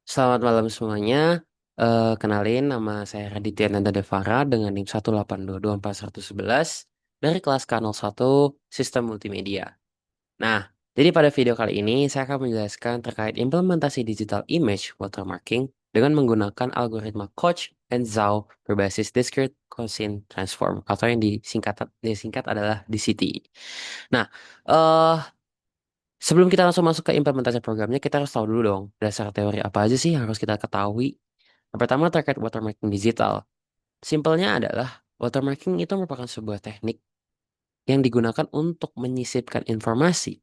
Selamat malam semuanya. Kenalin nama saya Raditya Nanda Devara dengan NIM 1822411 dari kelas K01 Sistem Multimedia. Nah, jadi pada video kali ini saya akan menjelaskan terkait implementasi digital image watermarking dengan menggunakan algoritma Koch and Zhao berbasis Discrete Gaussian Transform atau yang disingkat adalah DCT. Nah, eh sebelum kita langsung masuk ke implementasi programnya, kita harus tahu dulu dong, dasar teori apa aja sih yang harus kita ketahui. Yang pertama terkait watermarking digital. Simpelnya adalah, watermarking itu merupakan sebuah teknik yang digunakan untuk menyisipkan informasi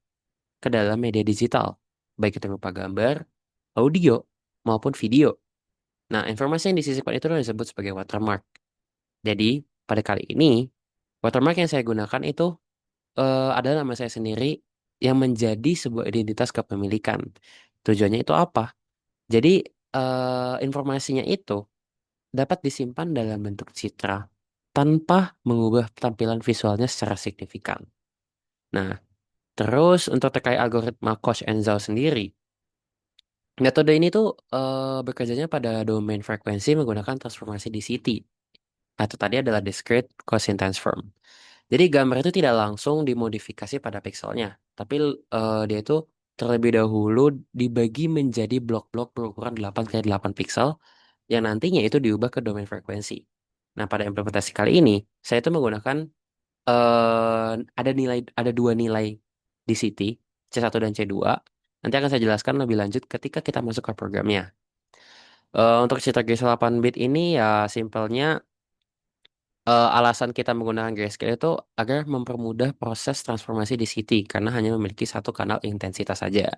ke dalam media digital, baik itu berupa gambar, audio, maupun video. Nah, informasi yang disisipkan itu disebut sebagai watermark. Jadi, pada kali ini, watermark yang saya gunakan itu adalah nama saya sendiri yang menjadi sebuah identitas kepemilikan. Tujuannya itu apa? Jadi informasinya itu dapat disimpan dalam bentuk citra tanpa mengubah tampilan visualnya secara signifikan. Nah, terus untuk terkait algoritma Koch and Zhao sendiri, metode ini tuh bekerjanya pada domain frekuensi menggunakan transformasi DCT atau tadi adalah discrete Gaussian transform. Jadi gambar itu tidak langsung dimodifikasi pada pixelnya, tapi dia itu terlebih dahulu dibagi menjadi blok-blok berukuran 8 kali 8 pixel yang nantinya itu diubah ke domain frekuensi. Nah, pada implementasi kali ini, saya itu menggunakan ada dua nilai DCT, C1 dan C2. Nanti akan saya jelaskan lebih lanjut ketika kita masuk ke programnya. Untuk citra GS 8 bit ini ya simpelnya alasan kita menggunakan grayscale itu agar mempermudah proses transformasi di CT karena hanya memiliki satu kanal intensitas saja.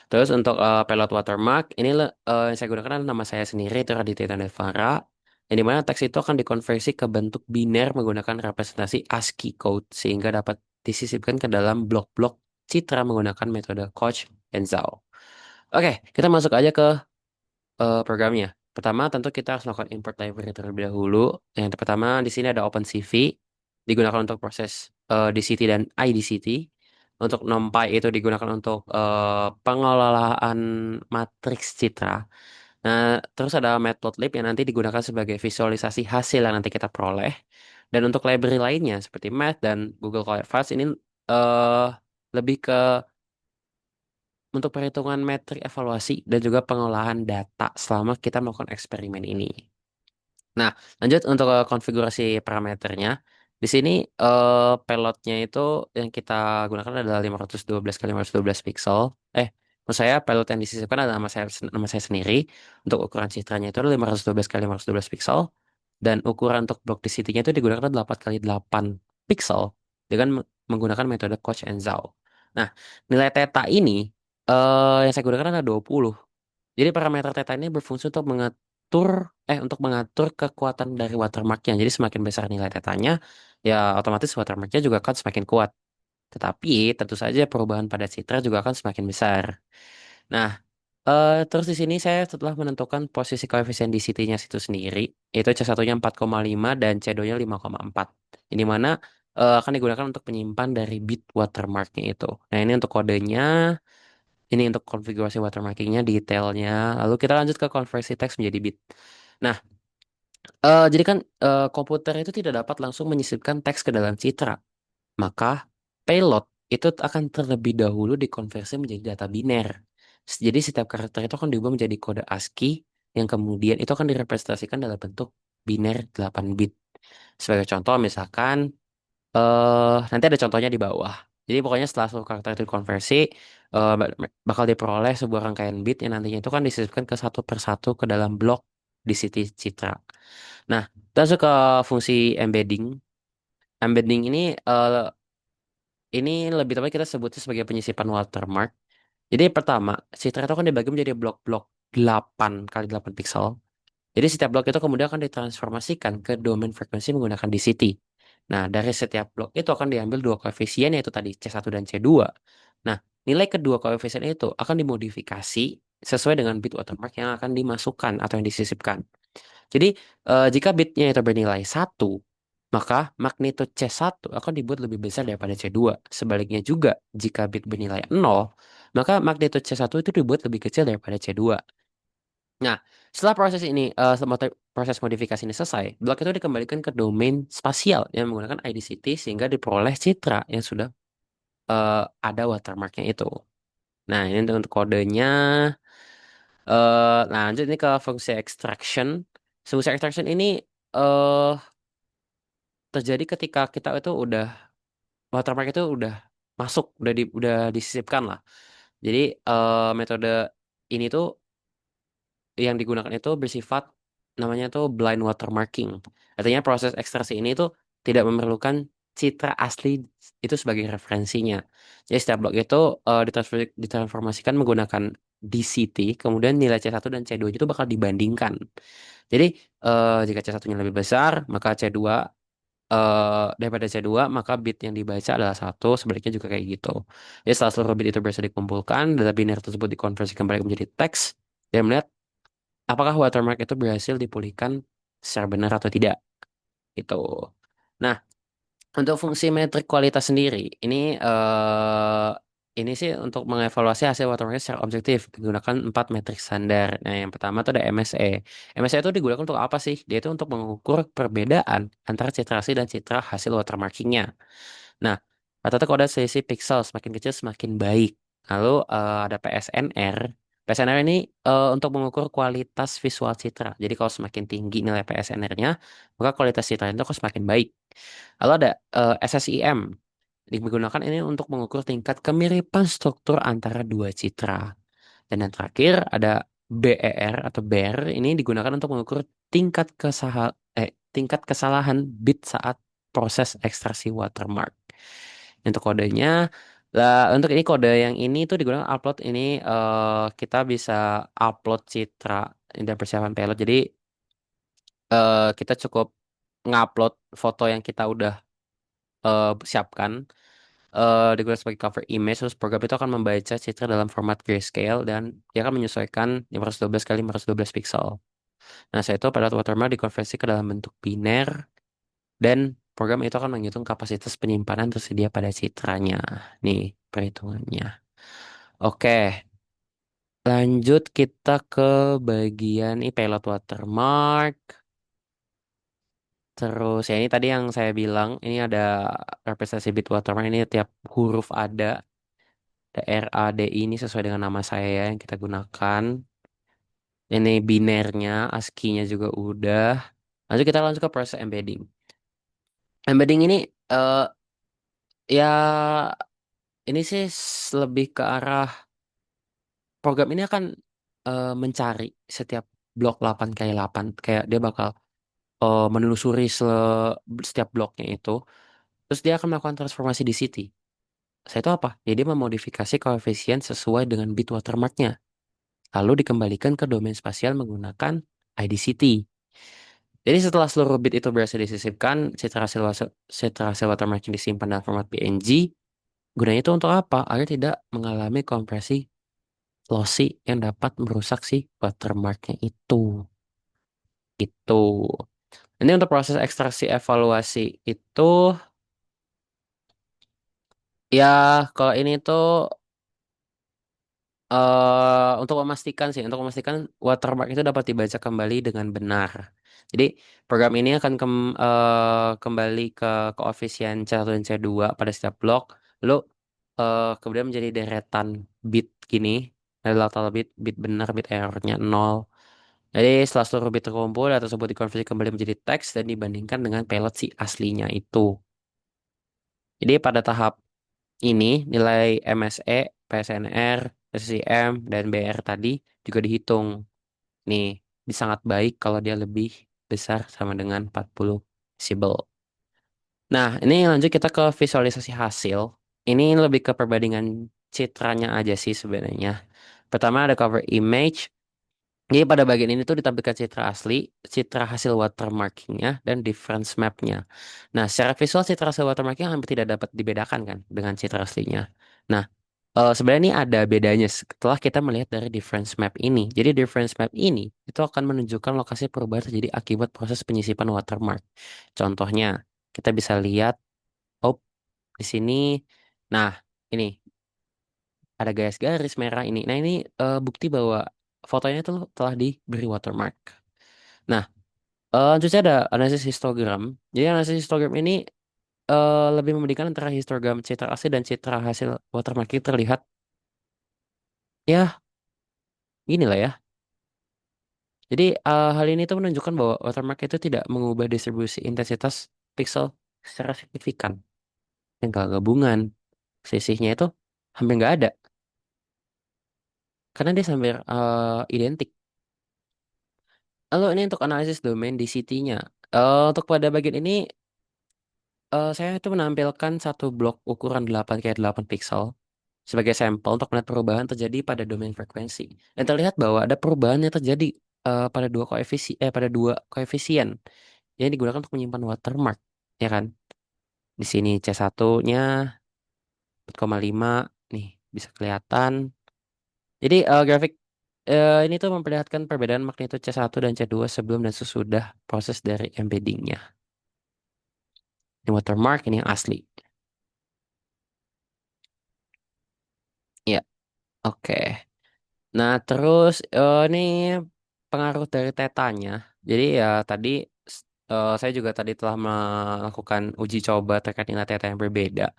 Terus untuk payload watermark ini yang saya gunakan adalah nama saya sendiri itu Raditya Tanevara, yang dimana teks itu akan dikonversi ke bentuk biner menggunakan representasi ASCII code sehingga dapat disisipkan ke dalam blok-blok citra menggunakan metode Koch and Zhao. Oke, kita masuk aja ke programnya. Pertama, tentu kita harus melakukan import library terlebih dahulu. Yang pertama, di sini ada OpenCV, digunakan untuk proses DCT dan IDCT. Untuk NumPy itu digunakan untuk pengelolaan matriks citra. Nah, terus ada Matplotlib yang nanti digunakan sebagai visualisasi hasil yang nanti kita peroleh. Dan untuk library lainnya seperti Math dan Google Colab Files ini eh lebih ke untuk perhitungan metrik evaluasi dan juga pengolahan data selama kita melakukan eksperimen ini. Nah, lanjut untuk konfigurasi parameternya. Di sini pelotnya itu yang kita gunakan adalah 512 kali 512 pixel. Maksud saya pelot yang disisipkan adalah nama saya sendiri. Untuk ukuran citranya itu adalah 512 kali 512 pixel. Dan ukuran untuk blok di nya itu digunakan 8 kali 8 pixel dengan menggunakan metode Koch and Zhao. Nah, nilai theta ini yang saya gunakan adalah 20. Jadi parameter theta ini berfungsi untuk mengatur kekuatan dari watermarknya. Jadi semakin besar nilai tetanya, ya otomatis watermarknya juga akan semakin kuat. Tetapi tentu saja perubahan pada citra juga akan semakin besar. Nah, terus di sini saya setelah menentukan posisi koefisien di CT-nya situ sendiri, yaitu C1-nya 4,5 dan C2-nya 5,4. Ini mana akan digunakan untuk penyimpan dari bit watermarknya itu. Nah, ini untuk kodenya, ini untuk konfigurasi watermarkingnya, detailnya. Lalu kita lanjut ke konversi teks menjadi bit. Nah, jadi kan komputer itu tidak dapat langsung menyisipkan teks ke dalam citra. Maka payload itu akan terlebih dahulu dikonversi menjadi data biner. Jadi setiap karakter itu akan diubah menjadi kode ASCII yang kemudian itu akan direpresentasikan dalam bentuk biner 8 bit. Sebagai contoh misalkan nanti ada contohnya di bawah. Jadi pokoknya setelah seluruh karakter itu dikonversi, bakal diperoleh sebuah rangkaian bit yang nantinya itu kan disisipkan ke satu persatu ke dalam blok di sisi citra. Nah, kita masuk ke fungsi embedding. Embedding ini lebih tepat kita sebutnya sebagai penyisipan watermark. Jadi pertama, citra itu kan dibagi menjadi blok-blok 8 kali 8 pixel. Jadi setiap blok itu kemudian akan ditransformasikan ke domain frekuensi menggunakan DCT. Nah, dari setiap blok itu akan diambil dua koefisien yaitu tadi C1 dan C2. Nah, nilai kedua koefisien itu akan dimodifikasi sesuai dengan bit watermark yang akan dimasukkan atau yang disisipkan. Jadi, jika bitnya itu bernilai 1, maka magnitudo C1 akan dibuat lebih besar daripada C2. Sebaliknya juga, jika bit bernilai 0, maka magnitudo C1 itu dibuat lebih kecil daripada C2. Nah, setelah proses ini, proses modifikasi ini selesai, blok itu dikembalikan ke domain spasial yang menggunakan IDCT sehingga diperoleh citra yang sudah ada watermarknya itu. Nah, ini untuk kodenya. Nah, lanjut ini ke fungsi extraction. Fungsi extraction ini eh terjadi ketika kita itu udah watermark itu udah masuk, udah disisipkan lah. Jadi metode ini tuh yang digunakan itu bersifat namanya tuh blind watermarking. Artinya proses ekstraksi ini tuh tidak memerlukan citra asli itu sebagai referensinya. Jadi setiap blok itu ditransformasikan menggunakan DCT, kemudian nilai C1 dan C2 itu bakal dibandingkan. Jadi jika C1-nya lebih besar, maka C2 daripada C2, maka bit yang dibaca adalah satu, sebaliknya juga kayak gitu. Jadi setelah seluruh bit itu berhasil dikumpulkan, data biner tersebut dikonversi kembali menjadi teks, dan melihat apakah watermark itu berhasil dipulihkan secara benar atau tidak. Itu. Nah, untuk fungsi metrik kualitas sendiri, ini sih untuk mengevaluasi hasil watermark secara objektif menggunakan 4 metrik standar. Nah, yang pertama itu ada MSE. MSE itu digunakan untuk apa sih? Dia itu untuk mengukur perbedaan antara citra asli dan citra hasil watermarkingnya. Nah, rata-rata kode selisih pixel semakin kecil semakin baik. Lalu ada PSNR. PSNR ini untuk mengukur kualitas visual citra. Jadi kalau semakin tinggi nilai PSNR-nya, maka kualitas citra itu akan semakin baik. Lalu ada SSIM. Digunakan ini untuk mengukur tingkat kemiripan struktur antara dua citra. Dan yang terakhir ada BER atau BER ini digunakan untuk mengukur tingkat kesalahan bit saat proses ekstraksi watermark. Untuk kodenya, lah untuk ini kode yang ini tuh digunakan upload ini kita bisa upload citra dan persiapan payload. Jadi kita cukup ngupload foto yang kita udah siapkan digunakan sebagai cover image, terus program itu akan membaca citra dalam format grayscale dan dia akan menyesuaikan 512 kali 512 pixel. Nah, setelah itu pada watermark dikonversi ke dalam bentuk biner dan program itu akan menghitung kapasitas penyimpanan tersedia pada citranya. Nih, perhitungannya. Oke, lanjut kita ke bagian ini payload watermark. Terus ya ini tadi yang saya bilang, ini ada representasi bit watermark, ini tiap huruf ada. Ada R, A, D, I ini sesuai dengan nama saya yang kita gunakan. Ini binernya, ASCII-nya juga udah. Lanjut kita langsung ke proses embedding. Embedding ini ya ini sih lebih ke arah program ini akan mencari setiap blok 8x8. Kayak dia bakal menelusuri setiap bloknya itu. Terus dia akan melakukan transformasi di City. Saya itu apa? Jadi dia memodifikasi koefisien sesuai dengan bit watermarknya. Lalu dikembalikan ke domain spasial menggunakan IDCT. Jadi setelah seluruh bit itu berhasil disisipkan, citra hasil watermark yang disimpan dalam format PNG. Gunanya itu untuk apa? Agar tidak mengalami kompresi lossy yang dapat merusak si watermarknya itu. Itu. Ini untuk proses ekstraksi evaluasi itu, ya kalau ini tuh untuk memastikan watermark itu dapat dibaca kembali dengan benar. Jadi program ini akan kembali ke koefisien C1 dan C2 pada setiap blok, lalu kemudian menjadi deretan bit gini, ada total bit benar, bit errornya 0. Jadi setelah seluruh bit terkumpul, data tersebut dikonversi kembali menjadi teks dan dibandingkan dengan payload si aslinya itu. Jadi pada tahap ini nilai MSE, PSNR, SCM, dan BR tadi juga dihitung. Nih, ini sangat baik kalau dia lebih besar sama dengan 40 desibel. Nah, ini lanjut kita ke visualisasi hasil. Ini lebih ke perbandingan citranya aja sih sebenarnya. Pertama ada cover image. Jadi pada bagian ini tuh ditampilkan citra asli, citra hasil watermarkingnya, dan difference mapnya. Nah, secara visual citra hasil watermarking hampir tidak dapat dibedakan kan dengan citra aslinya. Nah, sebenarnya ini ada bedanya setelah kita melihat dari difference map ini. Jadi difference map ini itu akan menunjukkan lokasi perubahan terjadi akibat proses penyisipan watermark. Contohnya, kita bisa lihat, oh di sini, nah ini ada garis-garis merah ini. Nah ini bukti bahwa fotonya itu telah diberi watermark. Nah, terus ada analisis histogram. Jadi analisis histogram ini lebih membandingkan antara histogram citra asli dan citra hasil watermarking terlihat ya inilah ya. Jadi hal ini tuh menunjukkan bahwa watermark itu tidak mengubah distribusi intensitas pixel secara signifikan. Dan kalau gabungan sisihnya itu hampir nggak ada karena dia hampir identik. Lalu ini untuk analisis domain di CT-nya. Untuk pada bagian ini saya itu menampilkan satu blok ukuran 8 kali 8 pixel sebagai sampel untuk melihat perubahan terjadi pada domain frekuensi. Dan terlihat bahwa ada perubahan yang terjadi pada dua koefisien yang digunakan untuk menyimpan watermark, ya kan? Di sini C1-nya 4,5 nih bisa kelihatan. Jadi grafik ini tuh memperlihatkan perbedaan magnitudo C1 dan C2 sebelum dan sesudah proses dari embeddingnya. Ini watermark, ini yang asli. Ya, oke. Nah, terus ini pengaruh dari tetanya. Jadi ya tadi saya juga tadi telah melakukan uji coba terkait nilai teta yang berbeda.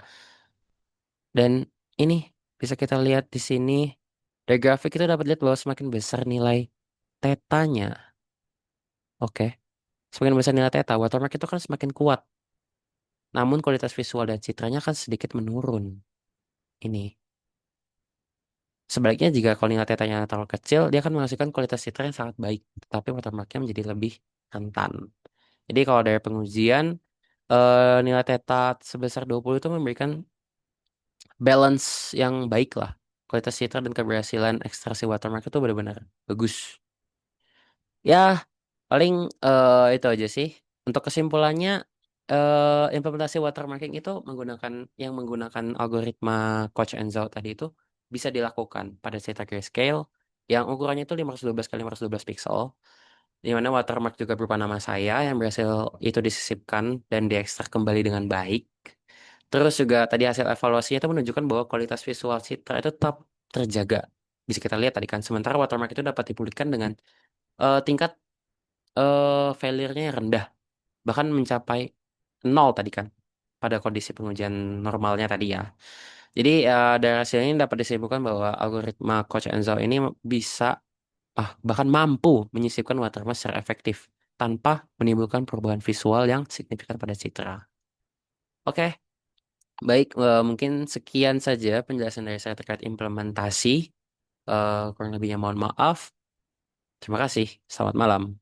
Dan ini bisa kita lihat di sini dari grafik kita dapat lihat bahwa semakin besar nilai tetanya. Oke, semakin besar nilai teta, watermark itu kan semakin kuat. Namun kualitas visual dan citranya kan sedikit menurun. Ini. Sebaliknya jika kalau nilai tetanya terlalu kecil, dia akan menghasilkan kualitas citra yang sangat baik, tapi watermarknya menjadi lebih rentan. Jadi kalau dari pengujian, nilai teta sebesar 20 itu memberikan balance yang baik lah. Kualitas citra dan keberhasilan ekstraksi watermark itu benar-benar bagus. Ya, paling itu aja sih. Untuk kesimpulannya, implementasi watermarking itu menggunakan algoritma Koch and Zhao tadi itu bisa dilakukan pada cetak grayscale yang ukurannya itu 512 kali 512 pixel, di mana watermark juga berupa nama saya yang berhasil itu disisipkan dan diekstrak kembali dengan baik. Terus juga tadi hasil evaluasinya itu menunjukkan bahwa kualitas visual citra itu tetap terjaga. Bisa kita lihat tadi kan, sementara watermark itu dapat dipulihkan dengan tingkat failure-nya yang rendah, bahkan mencapai nol tadi kan pada kondisi pengujian normalnya tadi ya. Jadi dari hasil ini dapat disimpulkan bahwa algoritma Koch and Zhao ini bisa bahkan mampu menyisipkan watermark secara efektif tanpa menimbulkan perubahan visual yang signifikan pada citra. Oke, baik, mungkin sekian saja penjelasan dari saya terkait implementasi. Kurang lebihnya mohon maaf. Terima kasih. Selamat malam.